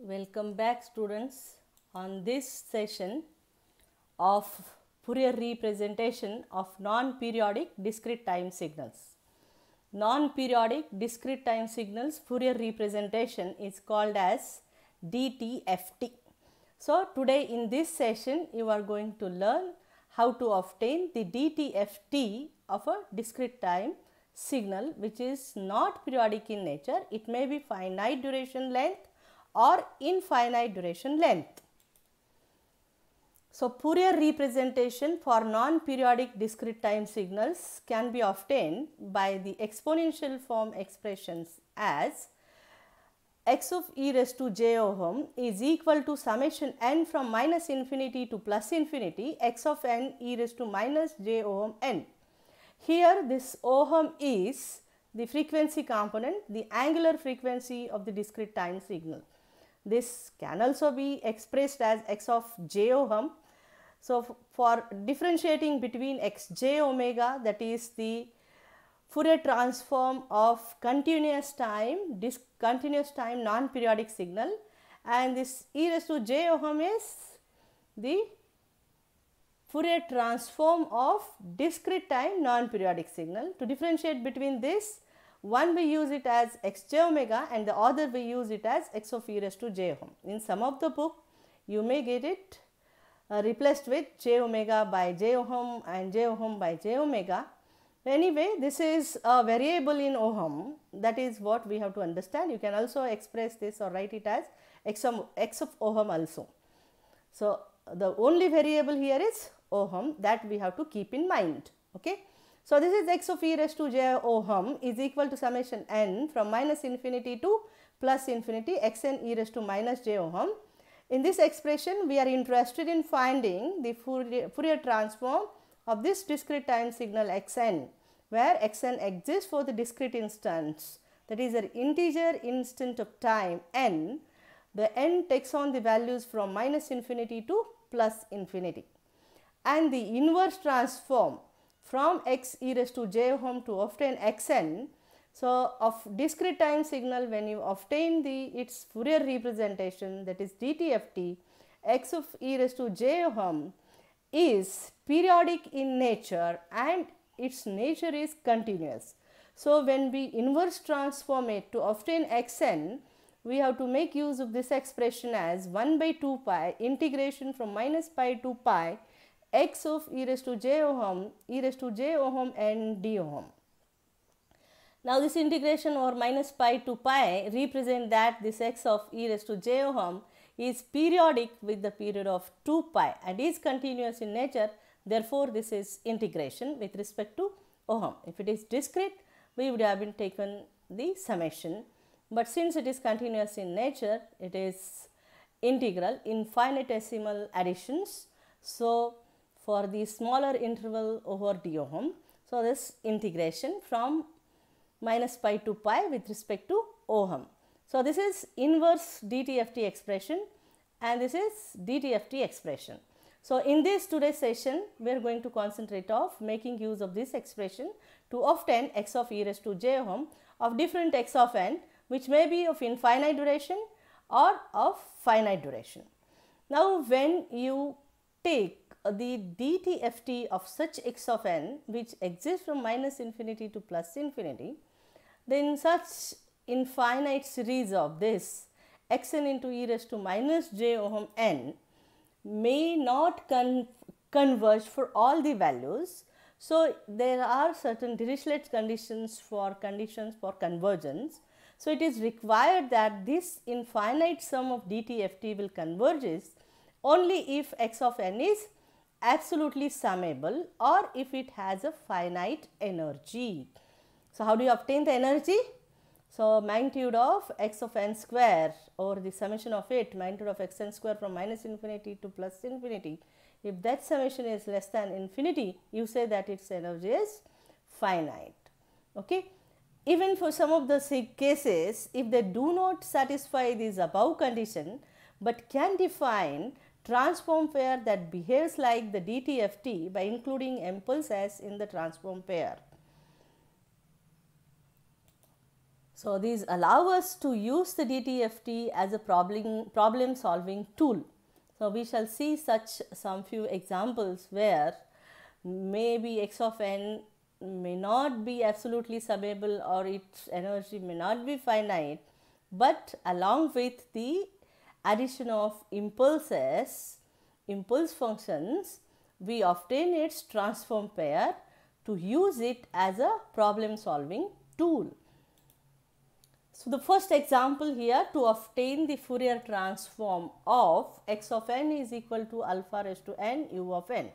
Welcome back students on this session of Fourier representation of non-periodic discrete time signals. Non-periodic discrete time signals Fourier representation is called as DTFT. So today in this session you are going to learn how to obtain the DTFT of a discrete time signal which is not periodic in nature. It may be finite duration length or infinite duration length. So Fourier representation for non-periodic discrete time signals can be obtained by the exponential form expressions as x of e raised to j ohm is equal to summation n from minus infinity to plus infinity x of n e raised to minus j ohm n. Here this ohm is the frequency component, the angular frequency of the discrete time signal. This can also be expressed as x of j ohm. So for differentiating between xj omega, that is the Fourier transform of continuous time non-periodic signal, and this e raised to j ohm is the Fourier transform of discrete time non-periodic signal. To differentiate between this, one we use it as xj omega and the other we use it as x of e raised to j ohm. In some of the book you may get it replaced with j omega by j ohm and j ohm by j omega. Anyway, this is a variable in ohm, that is what we have to understand. You can also express this or write it as x of ohm also. So the only variable here is ohm, that we have to keep in mind. Okay. So this is x of e raised to j ohm is equal to summation n from minus infinity to plus infinity xn e raised to minus j ohm. In this expression we are interested in finding the Fourier transform of this discrete time signal xn, where xn exists for the discrete instance, that is an integer instant of time n. The n takes on the values from minus infinity to plus infinity, and the inverse transform from x e raised to j ohm to obtain xn. So of discrete time signal, when you obtain its Fourier representation, that is DTFT, x of e raised to j ohm is periodic in nature and its nature is continuous. So when we inverse transform it to obtain xn, we have to make use of this expression as 1 by 2 pi integration from minus pi to pi x of e raised to j ohm and d ohm. Now this integration over minus pi to pi represent that this x of e raised to j ohm is periodic with the period of 2 pi and is continuous in nature. Therefore this is integration with respect to ohm. If it is discrete, we would have been taken the summation, but since it is continuous in nature, it is integral infinitesimal additions. So for the smaller interval over d ohm, so this integration from minus pi to pi with respect to ohm. So this is inverse DTFT expression and this is DTFT expression. So in this today's session, we are going to concentrate of making use of this expression to obtain x of e raised to j ohm of different x of n, which may be of infinite duration or of finite duration. Now when you take the DTFT of such x of n which exists from minus infinity to plus infinity, then such infinite series of this xn into e raised to minus j ohm n may not converge for all the values. So there are certain Dirichlet conditions for convergence. So it is required that this infinite sum of DTFT will converges only if x of n is absolutely summable or if it has a finite energy. So how do you obtain the energy? So magnitude of x of n square over the summation of it, magnitude of xn square from minus infinity to plus infinity. If that summation is less than infinity, you say that its energy is finite. Okay. Even for some of the cases, if they do not satisfy this above condition but can define transform pair that behaves like the DTFT by including impulse as in the transform pair. So these allow us to use the DTFT as a problem solving tool. So we shall see such some few examples where maybe x of n may not be absolutely summable or its energy may not be finite, but along with the addition of impulse functions, we obtain its transform pair to use it as a problem solving tool. So the first example here, to obtain the Fourier transform of x of n is equal to alpha raised to n u of n.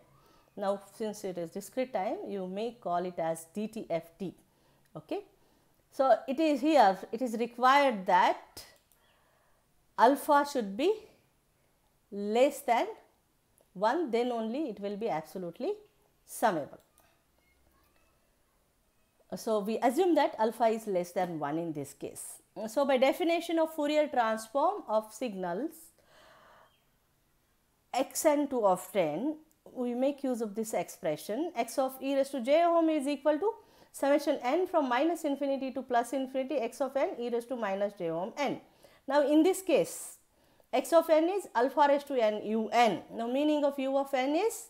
Now since it is discrete time, you may call it as DTFT. Okay. So it is here, it is required that alpha should be less than 1, then only it will be absolutely summable. So we assume that alpha is less than 1 in this case. So by definition of Fourier transform of signals xn to of 10, we make use of this expression x of e raised to j ohm is equal to summation n from minus infinity to plus infinity x of n e raised to minus j ohm n. Now in this case, x of n is alpha raised to n u n. Now meaning of u of n is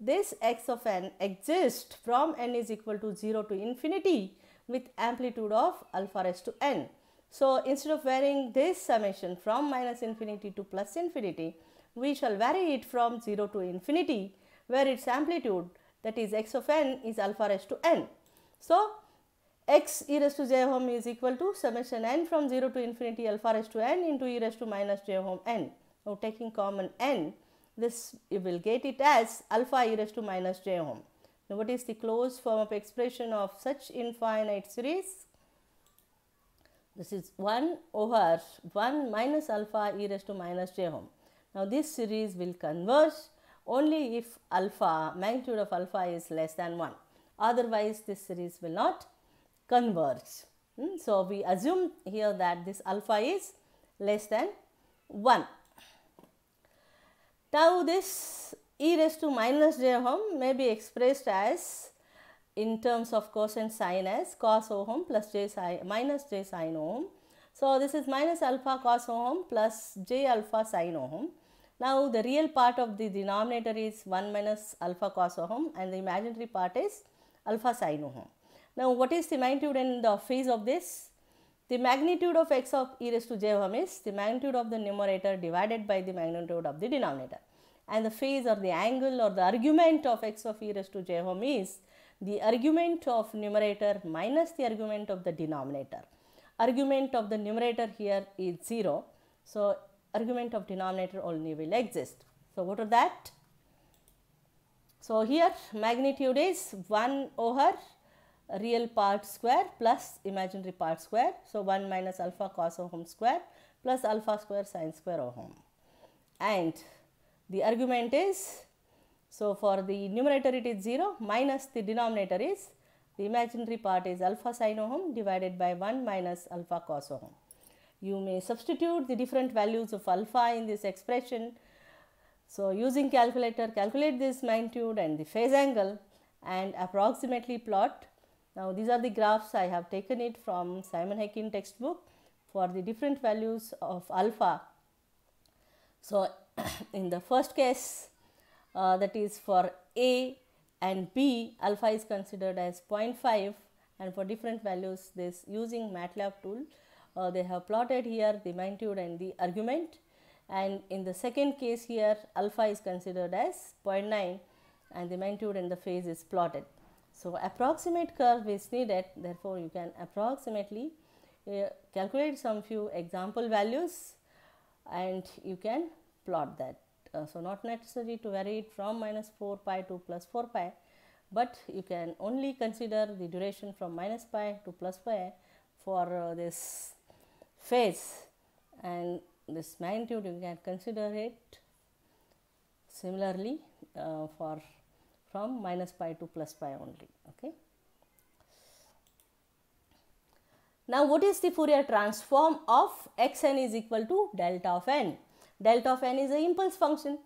this x of n exists from n is equal to 0 to infinity with amplitude of alpha raised to n. So instead of varying this summation from minus infinity to plus infinity, we shall vary it from 0 to infinity, where its amplitude, that is x of n, is alpha raised to n. So x e raised to j ohm is equal to summation n from 0 to infinity alpha raised to n into e raised to minus j ohm n. Now taking common n, this you will get it as alpha e raised to minus j ohm. Now what is the closed form of expression of such infinite series? This is 1 over 1 minus alpha e raised to minus j ohm. Now this series will converge only if alpha, magnitude of alpha is less than 1. Otherwise this series will not converge. So we assume here that this alpha is less than 1. Now this e raised to minus j ohm may be expressed as, in terms of cosine sine, as cos ohm plus j sine minus j sine ohm. So this is minus alpha cos ohm plus j alpha sine ohm. Now the real part of the denominator is 1 minus alpha cos ohm and the imaginary part is alpha sine ohm. Now what is the magnitude and the phase of this? The magnitude of x of e raised to j ohm is the magnitude of the numerator divided by the magnitude of the denominator, and the phase or the angle or the argument of x of e raised to j ohm is the argument of numerator minus the argument of the denominator. Argument of the numerator here is 0. So argument of denominator only will exist. So what are that? So here magnitude is 1 over real part square plus imaginary part square. So 1 minus alpha cos ohm square plus alpha square sine square ohm. And the argument is, so for the numerator it is 0 minus the denominator is, the imaginary part is alpha sine ohm divided by 1 minus alpha cos ohm. You may substitute the different values of alpha in this expression. So using calculator, calculate this magnitude and the phase angle and approximately plot. Now these are the graphs, I have taken it from Simon Hekin textbook for the different values of alpha. So in the first case, that is for A and B, alpha is considered as 0.5, and for different values this using MATLAB tool they have plotted here the magnitude and the argument, and in the second case here alpha is considered as 0.9 and the magnitude and the phase is plotted. So approximate curve is needed, therefore you can approximately calculate some few example values and you can plot that. So not necessary to vary it from minus 4 pi to plus 4 pi, but you can only consider the duration from minus pi to plus pi for this phase, and this magnitude you can consider it similarly for from minus pi to plus pi only. Okay. Now what is the Fourier transform of xn is equal to delta of n? Delta of n is an impulse function.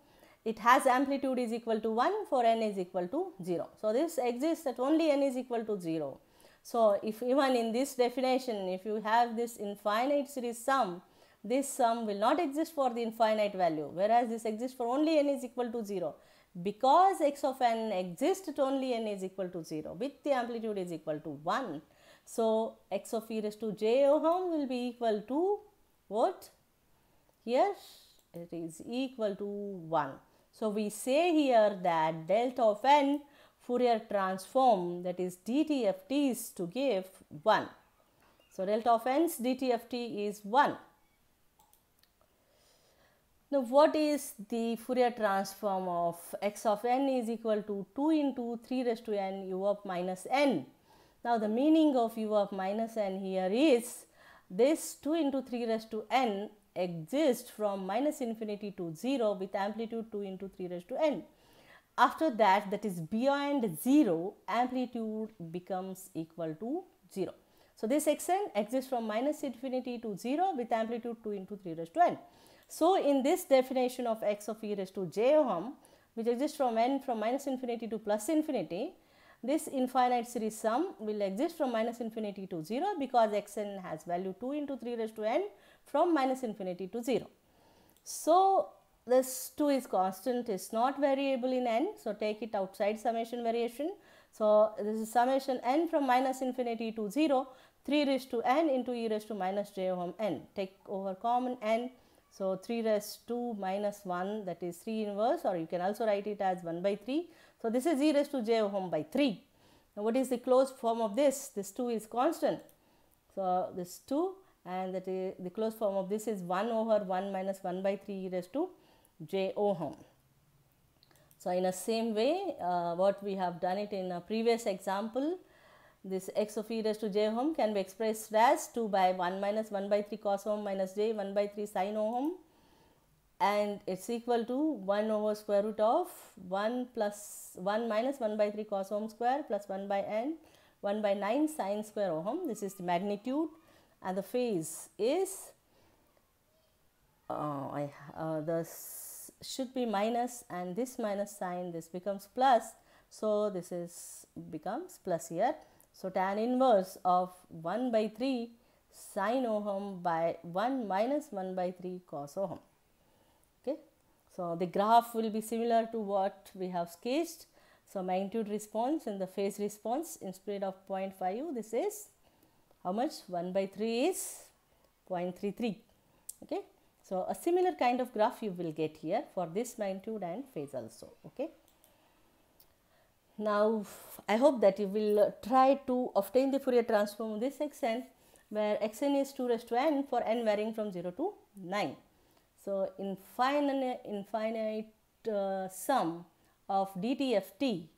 It has amplitude is equal to 1 for n is equal to 0. So this exists at only n is equal to 0. So if even in this definition, if you have this infinite series sum, this sum will not exist for the infinite value, whereas this exists for only n is equal to 0. Because x of n exists at only n is equal to 0 with the amplitude is equal to 1. So x of e raised to j ohm will be equal to what? Here it is equal to 1. So we say here that delta of n Fourier transform, that is DTFT, is to give 1. So delta of n's DTFT is 1. Now what is the Fourier transform of x of n is equal to 2 into 3 raised to n u of minus n. Now the meaning of u of minus n here is this 2 into 3 raised to n exists from minus infinity to 0 with amplitude 2 into 3 raised to n. After that, that is beyond 0, amplitude becomes equal to 0. So this xn exists from minus infinity to 0 with amplitude 2 into 3 raised to n. So in this definition of x of e raised to j ohm, which exists from n from minus infinity to plus infinity, this infinite series sum will exist from minus infinity to 0 because xn has value 2 into 3 raised to n from minus infinity to 0. So this 2 is constant, is not variable in n, so take it outside summation variation. So this is summation n from minus infinity to 0, 3 raised to n into e raised to minus j ohm n. Take over common n, so 3 raised to minus 1, that is 3 inverse, or you can also write it as 1 by 3. So this is e raised to j ohm by 3. Now what is the closed form of this? This 2 is constant. So this 2, and that is the closed form of this is 1 over 1 minus 1 by 3 e raised to j ohm. So in the same way, what we have done it in a previous example, this x of e raised to j ohm can be expressed as 2 by 1 minus 1 by 3 cos ohm minus j 1 by 3 sin ohm, and it's equal to 1 over square root of 1 plus 1 minus 1 by 3 cos ohm square plus 1 by n 1 by 9 sin square ohm. This is the magnitude, and the phase is this should be minus, and this minus sign, this becomes plus, so this is becomes plus here. So tan inverse of 1 by 3 sin ohm by 1 minus 1 by 3 cos ohm. Okay, so the graph will be similar to what we have sketched. So magnitude response and the phase response, instead of 0.5, this is how much? 1 by 3 is 0.33. Okay. So a similar kind of graph you will get here for this magnitude and phase also. Okay. Now I hope that you will try to obtain the Fourier transform of this xn, where xn is 2 raised to n for n varying from 0 to 9. So infinite sum of DTFT,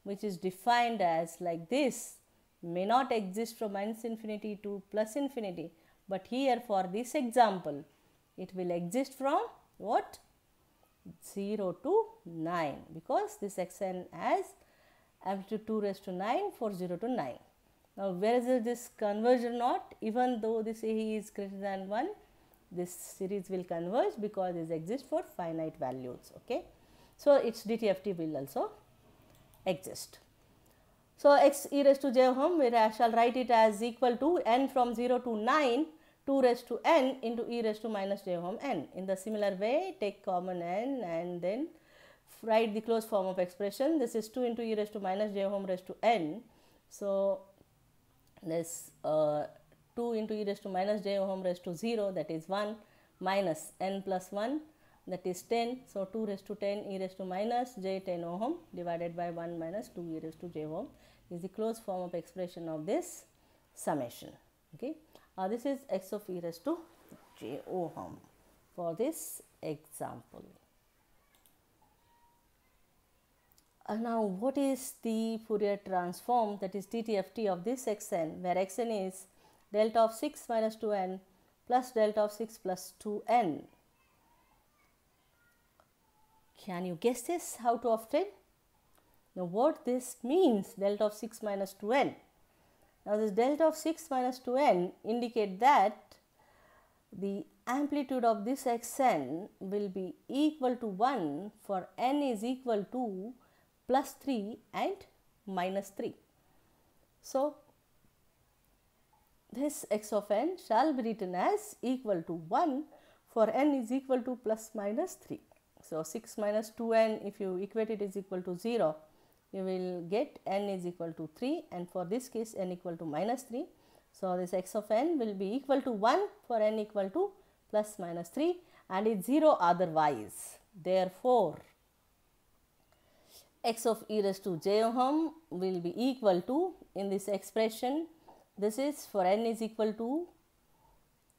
which is defined as like this, may not exist from minus infinity to plus infinity, but here for this example it will exist from what? 0 to 9, because this xn has amplitude 2 raised to 9 for 0 to 9. Now whether this converge or not, even though this A is greater than 1, this series will converge because this exists for finite values. Okay, so its DTFT will also exist. So x e raised to j ohm, where I shall write it as equal to n from 0 to 9, 2 raised to n into e raised to minus j ohm n. In the similar way, take common n and then write the closed form of expression. This is 2 into e raised to minus j ohm raised to n. So this 2 into e raised to minus j ohm raised to 0, that is 1, minus n plus 1, that is 10. So 2 raised to 10 e raised to minus j 10 ohm divided by 1 minus 2 e raised to j ohm is the closed form of expression of this summation. Okay. This is x of e raised to j ohm for this example. Now what is the Fourier transform, that is DTFT of this xn, where xn is delta of 6 minus 2n plus delta of 6 plus 2n. Can you guess this, how to obtain? Now what this means, delta of 6 minus 2n. Now this delta of 6 minus 2n indicate that the amplitude of this xn will be equal to 1 for n is equal to plus 3 and minus 3. So this x of n shall be written as equal to 1 for n is equal to plus minus 3. So, 6 minus 2n, if you equate it, is equal to 0, you will get n is equal to 3, and for this case n equal to minus 3. So, this x of n will be equal to 1 for n equal to plus minus 3 and is 0 otherwise. Therefore, x of e raised to j ohm will be equal to, in this expression, this is for n is equal to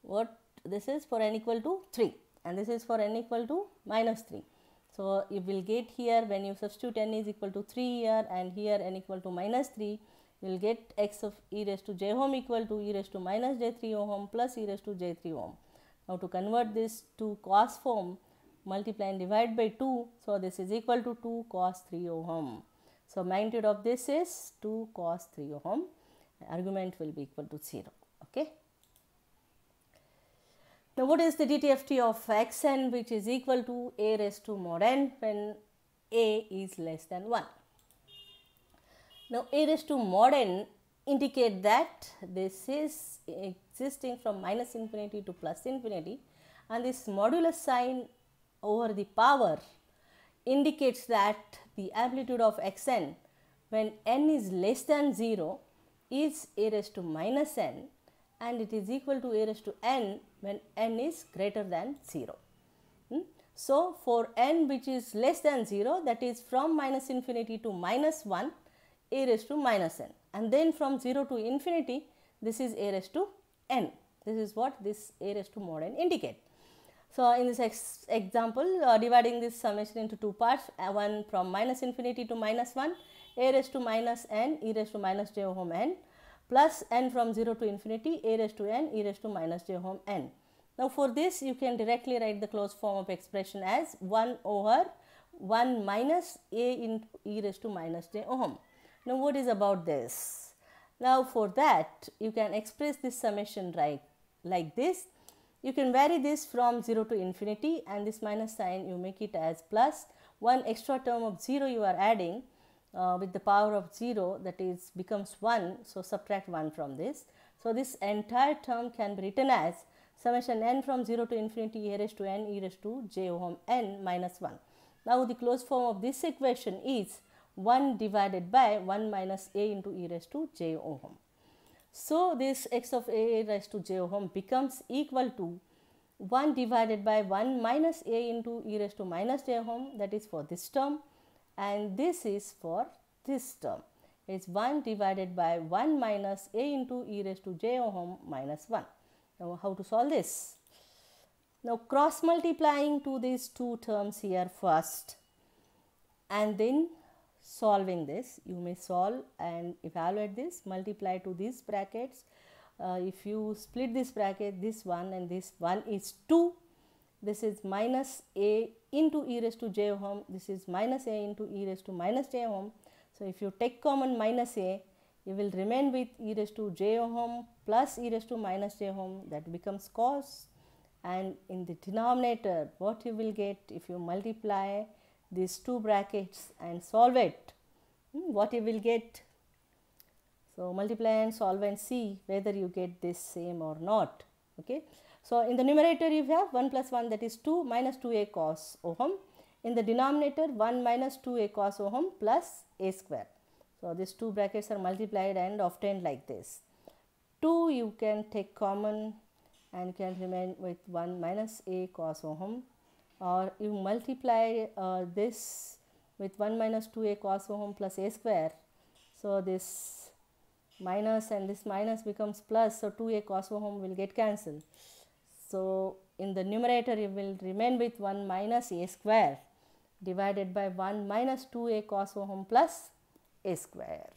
what? This is for n equal to 3 and this is for n equal to minus 3. So, you will get here, when you substitute n is equal to 3 here and here n equal to minus 3, you will get x of e raised to j ohm equal to e raised to minus j3 ohm plus e raised to j3 ohm. Now, to convert this to cos form, multiply and divide by 2. So, this is equal to 2 cos 3 ohm. So, magnitude of this is 2 cos 3 ohm. Argument will be equal to 0. Okay. Now, what is the DTFT of xn, which is equal to a raised to mod n when a is less than 1? Now, a raised to mod n indicate that this is existing from minus infinity to plus infinity, and this modulus sign over the power indicates that the amplitude of xn when n is less than 0 is a raised to minus n, and it is equal to a raised to n when n is greater than 0. So, for n which is less than 0, that is from minus infinity to minus 1, a raised to minus n, and then from 0 to infinity, this is a raised to n. This is what this a raised to mod n indicate. So, in this example, dividing this summation into two parts, one from minus infinity to minus 1, a raised to minus n e raised to minus j ohm n, plus n from 0 to infinity, a raised to n e raised to minus j ohm n. Now, for this you can directly write the closed form of expression as 1 over 1 minus a into e raised to minus j ohm. Now, what is about this? Now, for that you can express this summation like this. You can vary this from 0 to infinity, and this minus sign you make it as plus. One extra term of 0 you are adding with the power of 0, that is becomes 1. So, subtract 1 from this. So, this entire term can be written as summation n from 0 to infinity a raised to n e raised to j ohm n minus 1. Now, the closed form of this equation is 1 divided by 1 minus a into e raised to j ohm. So, this x of a raised to j ohm becomes equal to 1 divided by 1 minus a into e raised to minus j ohm, that is for this term, and this is for this term. It is 1 divided by 1 minus a into e raised to j ohm minus 1. Now, how to solve this? Now, cross multiplying to these two terms here first, and then solving this. You may solve and evaluate this, multiply to these brackets. If you split this bracket, this one and this one is 2. This is minus a into e raised to j ohm. This is minus a into e raised to minus j ohm. So, if you take common minus a, you will remain with e raised to j ohm plus e raised to minus j ohm, that becomes cos, and in the denominator what you will get if you multiply these two brackets and solve it, what you will get. So, multiply and solve and see whether you get this same or not. Okay. So, in the numerator you have 1 plus 1, that is 2 minus 2a cos ohm. In the denominator 1 minus 2a cos ohm plus a square. So, these two brackets are multiplied and obtained like this. 2 you can take common and can remain with 1 minus a cos ohm, or you multiply this with 1 minus 2a cos ohm plus a square. So, this minus and this minus becomes plus, so 2a cos ohm will get cancelled. So, in the numerator you will remain with 1 minus a square divided by 1 minus 2a cos ohm plus a square.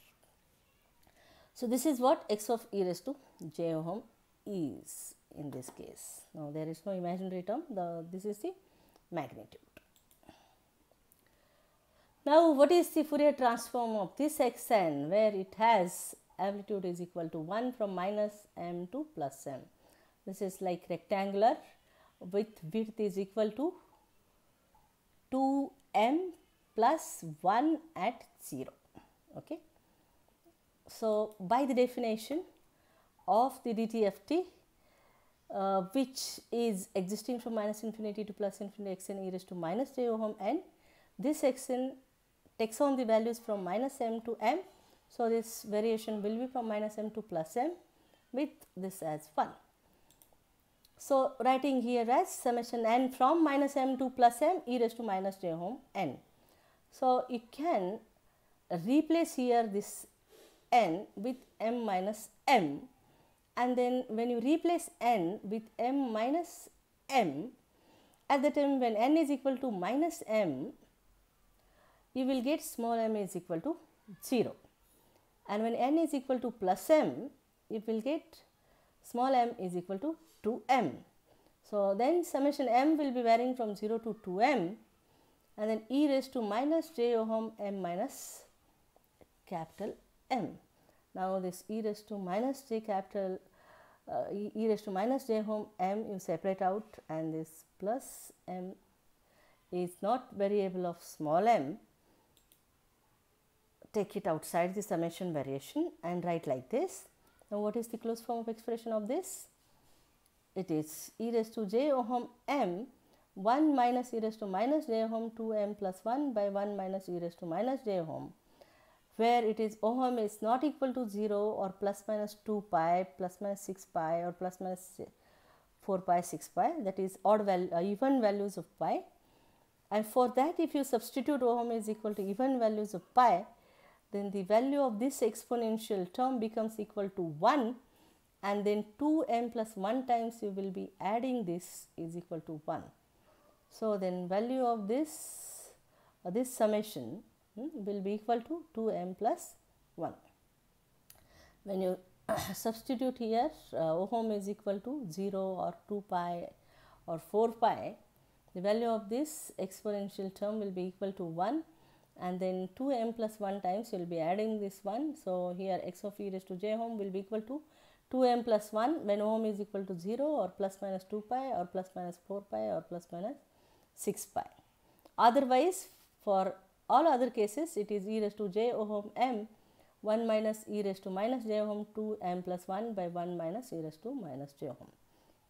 So, this is what x of e raised to j ohm is in this case. Now, there is no imaginary term, this is the magnitude. Now, what is the Fourier transform of this xn, where it has amplitude is equal to 1 from minus m to plus m. This is like rectangular with width is equal to 2m plus 1 at 0. Okay. So, by the definition, of the dtft which is existing from minus infinity to plus infinity xn e raised to minus j ohm n. This xn takes on the values from minus m to m. So, this variation will be from minus m to plus m with this as 1. So, writing here as summation n from minus m to plus m e raised to minus j ohm n. So, you can replace here this n with m minus m, and then when you replace n with m minus m, at the time when n is equal to minus m, you will get small m is equal to 0, and when n is equal to plus m, you will get small m is equal to 2m. So, then summation m will be varying from 0 to 2m, and then e raised to minus j ohm m minus capital M. Now, this e raised to minus j capital e raised to minus j ohm m you separate out, and this plus m is not variable of small m. Take it outside the summation variation and write like this. Now, what is the closed form of expression of this? It is e raised to j ohm m 1 minus e raised to minus j ohm 2m plus 1 by 1 minus e raised to minus j ohm, where it is ohm is not equal to 0 or plus minus 2 pi, plus minus 6 pi or plus minus 4 pi, 6 pi, that is odd value, even values of pi. And for that, if you substitute ohm is equal to even values of pi, then the value of this exponential term becomes equal to 1, and then 2m plus 1 times you will be adding this is equal to 1. So, then value of this summation will be equal to 2m plus 1. When you substitute here ohm is equal to 0 or 2 pi or 4 pi, the value of this exponential term will be equal to 1, and then 2m plus 1 times you will be adding this 1. So, here x of e raised to j ohm will be equal to 2m plus 1 when ohm is equal to 0 or plus minus 2 pi or plus minus 4 pi or plus minus 6 pi. Otherwise, for all other cases, it is e raised to j ohm m 1 minus e raised to minus j ohm 2m plus 1 by 1 minus e raised to minus j ohm.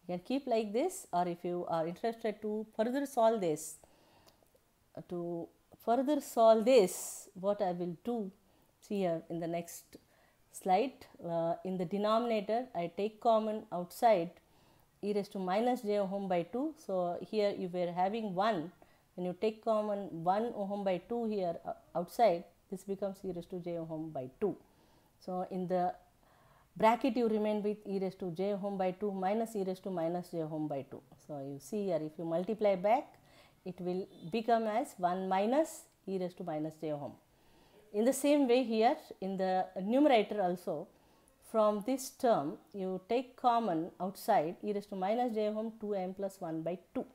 You can keep like this, or if you are interested to further solve this, what I will do, see here in the next slide, in the denominator I take common outside e raised to minus j ohm by 2. So, here you were having 1, when you take common 1 ohm by 2 here outside, this becomes e raised to j ohm by 2. So, in the bracket you remain with e raised to j ohm by 2 minus e raised to minus j ohm by 2. So, you see here, if you multiply back, it will become as 1 minus e raised to minus j ohm. In the same way here in the numerator also, from this term you take common outside e raised to minus j ohm 2m plus 1 by 2.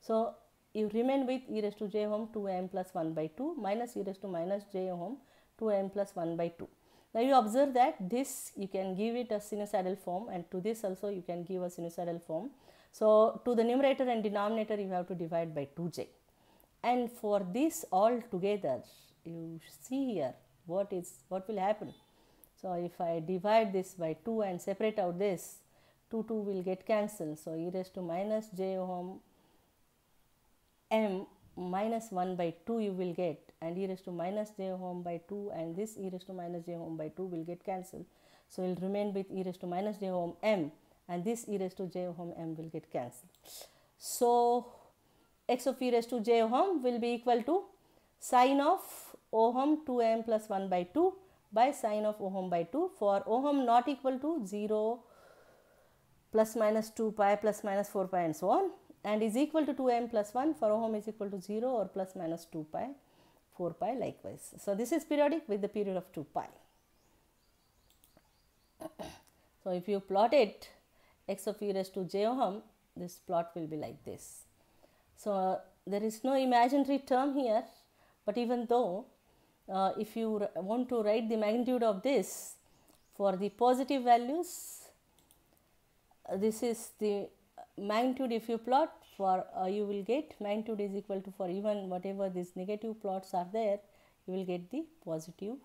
So, you remain with e raised to j ohm 2m plus 1 by 2 minus e raised to minus j ohm 2m plus 1 by 2. Now, you observe that this you can give it a sinusoidal form, and to this also you can give a sinusoidal form. So, to the numerator and denominator you have to divide by 2j, and for this all together you see here what will happen. So, if I divide this by 2 and separate out this, 2 will get cancelled. So, e raised to minus j ohm m minus 1 by 2 you will get, and e raised to minus j ohm by 2, and this e raised to minus j ohm by 2 will get cancelled. So, you will remain with e raised to minus j ohm m, and this e raised to j ohm m will get cancelled. So, x of e raised to j ohm will be equal to sine of ohm 2m plus 1 by 2 by sine of ohm by 2 for ohm not equal to 0, plus minus 2 pi, plus minus 4 pi and so on, and is equal to 2m plus 1 for ohm is equal to 0 or plus minus 2 pi, 4 pi likewise. So, this is periodic with the period of 2 pi. So, if you plot it x of e raised to j ohm, this plot will be like this. So, there is no imaginary term here, but even though if you want to write the magnitude of this for the positive values, this is the magnitude. If you plot for you will get magnitude is equal to, for even whatever these negative plots are there, you will get the positive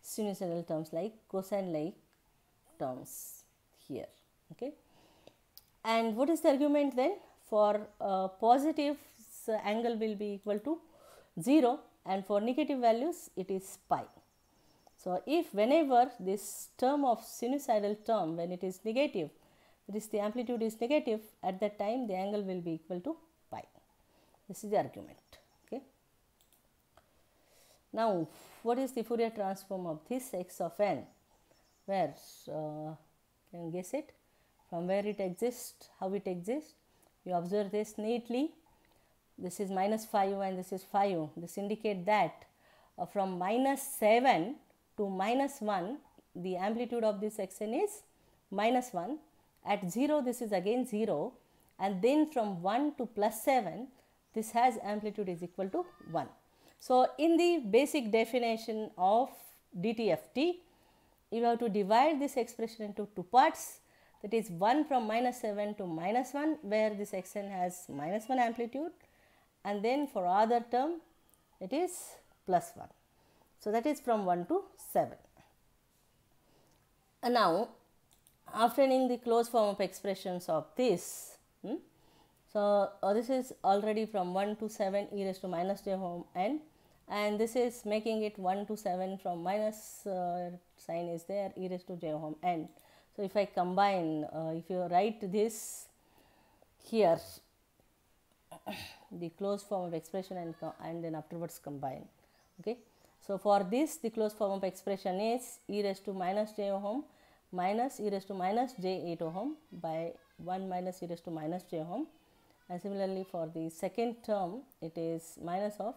sinusoidal terms like cosine like terms. here. Okay. And what is the argument then? For positive angle will be equal to 0, and for negative values it is pi. So, if whenever this term of sinusoidal term, when it is negative, that is the amplitude is negative, at that time the angle will be equal to pi. This is the argument. Okay. Now, what is the Fourier transform of this x of n? Where can you guess it? From where it exists, how it exists? You observe this neatly. This is minus 5 and this is 5. This indicate that from minus 7 to minus 1, the amplitude of this xn is minus 1. At 0, this is again 0, and then from 1 to plus 7, this has amplitude is equal to 1. So, in the basic definition of DTFT, you have to divide this expression into two parts, that is 1 from minus 7 to minus 1, where this xn has minus 1 amplitude, and then for other term it is plus 1. So, that is from 1 to 7. And now, obtaining the closed form of expressions of this, so this is already from 1 to 7 e raised to minus j ohm n, and this is making it 1 to 7 from minus sign is there e raised to j ohm n. So, if I combine, if you write this here, the closed form of expression and then afterwards combine. Okay. So, for this the closed form of expression is e raised to minus j ohm minus e raised to minus j 8 ohm by 1 minus e raised to minus j ohm, and similarly for the second term it is minus of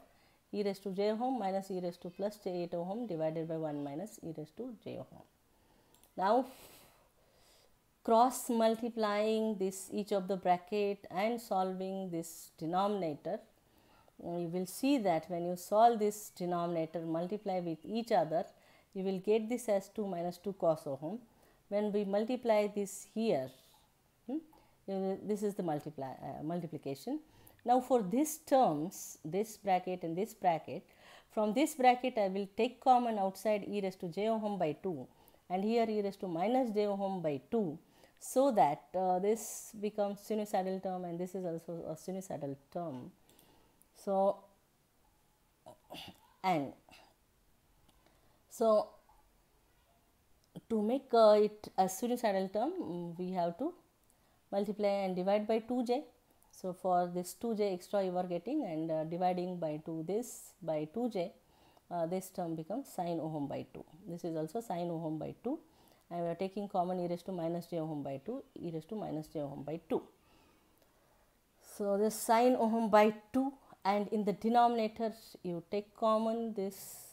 e raised to j ohm minus e raised to plus j 8 ohm divided by 1 minus e raised to j ohm. Now, cross multiplying this each of the bracket and solving this denominator, you will see that when you solve this denominator, multiply with each other, you will get this as 2 minus 2 cos ohm. When we multiply this here, this is the multiplication. Now, for these terms, this bracket and this bracket, from this bracket I will take common outside e raised to j ohm by 2, and here e raised to minus j ohm by 2, so that this becomes sinusoidal term and this is also a sinusoidal term. So, and so to make it a sinusoidal term, we have to multiply and divide by 2j. So, for this 2j extra you are getting, and dividing by 2 this by 2j, this term becomes sin ohm by 2. This is also sin ohm by 2, and we are taking common e raised to minus j ohm by 2, e raised to minus j ohm by 2. So, this sin ohm by 2, and in the denominator you take common this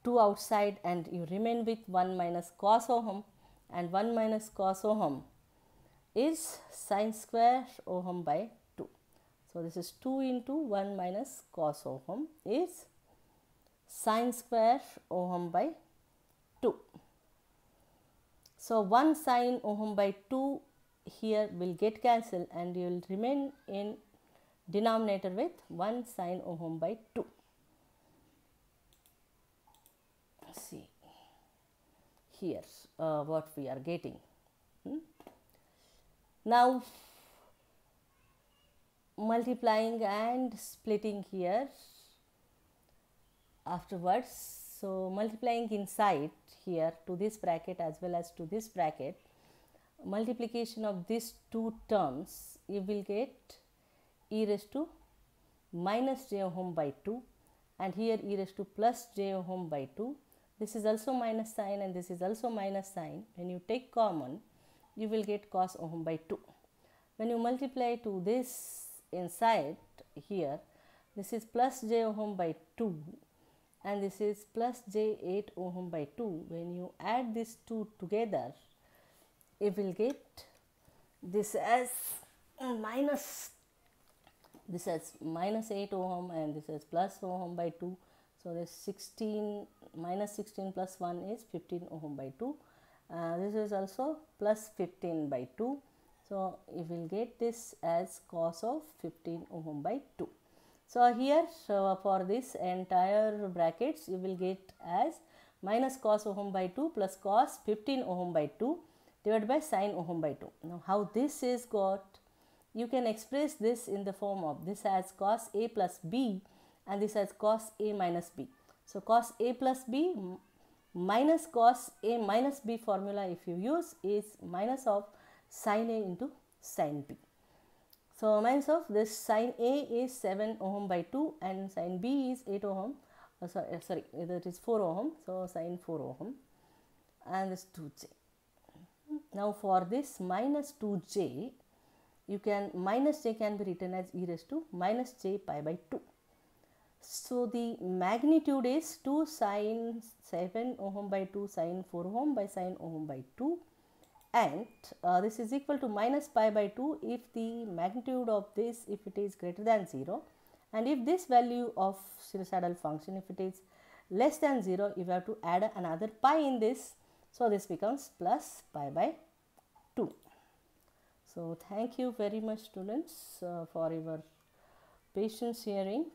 2 outside and you remain with 1 minus cos ohm, and 1 minus cos ohm is sin square ohm by 2. So, this is 2 into 1 minus cos ohm is sin square ohm by 2. So, 1 sin ohm by 2 here will get cancelled, and you will remain in denominator with 1 sin ohm by 2. See here what we are getting. Now, multiplying and splitting here afterwards. So, multiplying inside here to this bracket as well as to this bracket, multiplication of these two terms, you will get e raised to minus j ohm by 2, and here e raised to plus j ohm by 2. This is also minus sign and this is also minus sign. When you take common, you will get cos ohm by 2. When you multiply to this inside here, this is plus j ohm by 2 and this is plus j 8 ohm by 2. When you add these two together, you will get this as minus 8 ohm and this is plus ohm by 2. So, this 16 minus 16 plus 1 is 15 ohm by 2. This is also plus 15 by 2. So, you will get this as cos of 15 ohm by 2. So, here for this entire brackets you will get as minus cos ohm by 2 plus cos 15 ohm by 2. divided by sine ohm by 2. Now how this is got? You can express this in the form of this as cos A plus B and this as cos A minus B. So cos A plus B minus cos A minus B formula if you use is minus of sin A into sin B. So minus of this sin A is 7 ohm by 2 and sin B is 8 ohm, sorry that is 4 ohm, so sin 4 ohm and this 2j. Now for this minus 2j, you can minus j can be written as e raised to minus j pi by 2. So the magnitude is 2 sin 7 ohm by 2 sin 4 ohm by sin ohm by 2, and this is equal to minus pi by 2 if the magnitude of this, if it is greater than 0, and if this value of sinusoidal function, if it is less than 0, you have to add another pi in this. So this becomes plus pi by 2. So thank you very much students for your patience hearing.